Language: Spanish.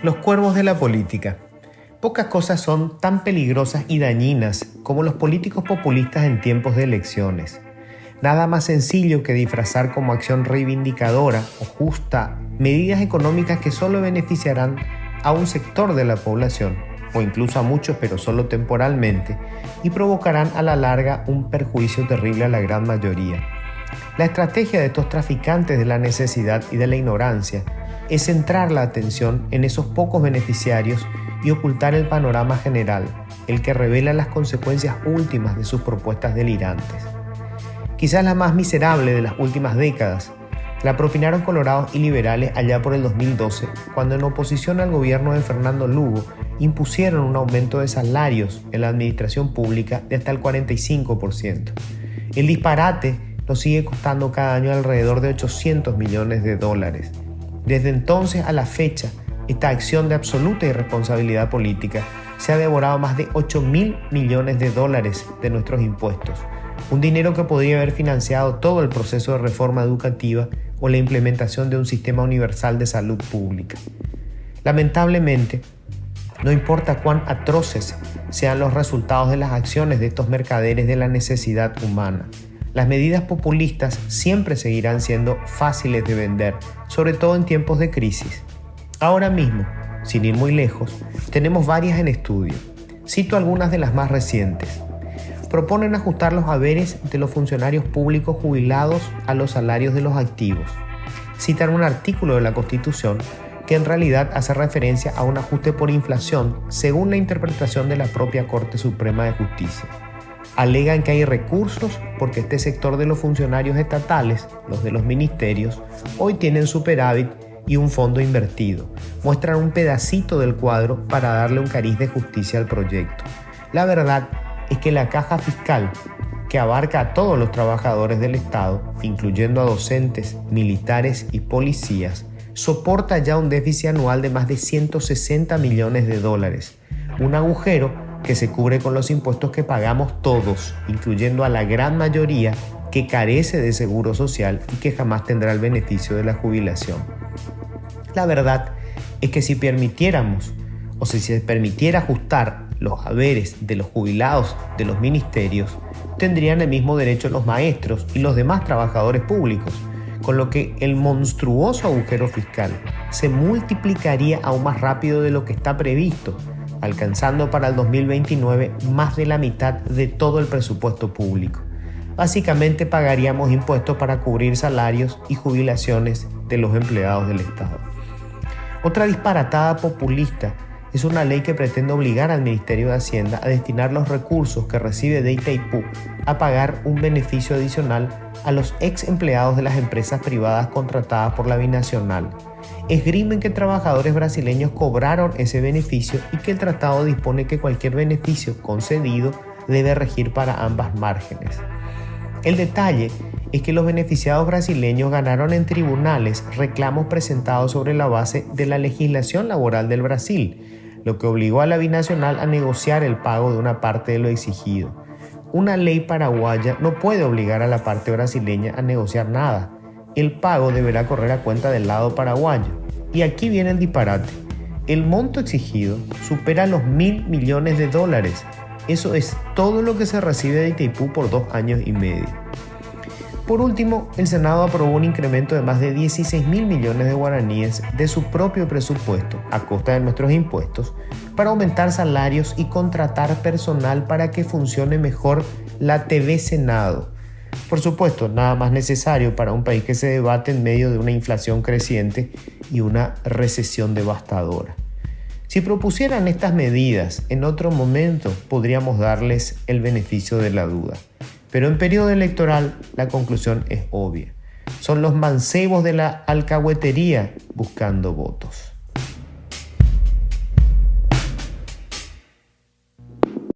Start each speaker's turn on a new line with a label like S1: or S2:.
S1: Los cuervos de la política. Pocas cosas son tan peligrosas y dañinas como los políticos populistas en tiempos de elecciones. Nada más sencillo que disfrazar como acción reivindicadora o justa medidas económicas que solo beneficiarán a un sector de la población, o incluso a muchos pero solo temporalmente, y provocarán a la larga un perjuicio terrible a la gran mayoría. La estrategia de estos traficantes de la necesidad y de la ignorancia es centrar la atención en esos pocos beneficiarios y ocultar el panorama general, el que revela las consecuencias últimas de sus propuestas delirantes. Quizás la más miserable de las últimas décadas la propinaron colorados y liberales allá por el 2012, cuando en oposición al gobierno de Fernando Lugo impusieron un aumento de salarios en la administración pública de hasta el 45%. El disparate nos sigue costando cada año alrededor de $800 millones. Desde entonces a la fecha, esta acción de absoluta irresponsabilidad política se ha devorado más de $8.000 millones de nuestros impuestos, un dinero que podría haber financiado todo el proceso de reforma educativa o la implementación de un sistema universal de salud pública. Lamentablemente, no importa cuán atroces sean los resultados de las acciones de estos mercaderes de la necesidad humana, las medidas populistas siempre seguirán siendo fáciles de vender, sobre todo en tiempos de crisis. Ahora mismo, sin ir muy lejos, tenemos varias en estudio. Cito algunas de las más recientes. Proponen ajustar los haberes de los funcionarios públicos jubilados a los salarios de los activos. Citan un artículo de la Constitución que en realidad hace referencia a un ajuste por inflación según la interpretación de la propia Corte Suprema de Justicia. Alegan que hay recursos porque este sector de los funcionarios estatales, los de los ministerios, hoy tienen superávit y un fondo invertido. Muestran un pedacito del cuadro para darle un cariz de justicia al proyecto. La verdad es que la caja fiscal, que abarca a todos los trabajadores del Estado, incluyendo a docentes, militares y policías, soporta ya un déficit anual de más de $160 millones, un agujero que se cubre con los impuestos que pagamos todos, incluyendo a la gran mayoría que carece de seguro social y que jamás tendrá el beneficio de la jubilación. La verdad es que si permitiéramos, o si se permitiera ajustar los haberes de los jubilados de los ministerios, tendrían el mismo derecho los maestros y los demás trabajadores públicos, con lo que el monstruoso agujero fiscal se multiplicaría aún más rápido de lo que está previsto, alcanzando para el 2029 más de la mitad de todo el presupuesto público. Básicamente pagaríamos impuestos para cubrir salarios y jubilaciones de los empleados del Estado. Otra disparatada populista es una ley que pretende obligar al Ministerio de Hacienda a destinar los recursos que recibe de Itaipú a pagar un beneficio adicional a los ex empleados de las empresas privadas contratadas por la binacional. Esgrimen que trabajadores brasileños cobraron ese beneficio y que el tratado dispone que cualquier beneficio concedido debe regir para ambas márgenes. El detalle es que los beneficiados brasileños ganaron en tribunales reclamos presentados sobre la base de la legislación laboral del Brasil, lo que obligó a la binacional a negociar el pago de una parte de lo exigido. Una ley paraguaya no puede obligar a la parte brasileña a negociar nada. El pago deberá correr a cuenta del lado paraguayo. Y aquí viene el disparate. El monto exigido supera los $1.000 millones. Eso es todo lo que se recibe de Itaipú por 2 años y medio. Por último, el Senado aprobó un incremento de más de 16.000 millones de guaraníes de su propio presupuesto, a costa de nuestros impuestos, para aumentar salarios y contratar personal para que funcione mejor la TV Senado. Por supuesto, nada más necesario para un país que se debate en medio de una inflación creciente y una recesión devastadora. Si propusieran estas medidas en otro momento, podríamos darles el beneficio de la duda. Pero en periodo electoral la conclusión es obvia. Son los mancebos de la alcahuetería buscando votos.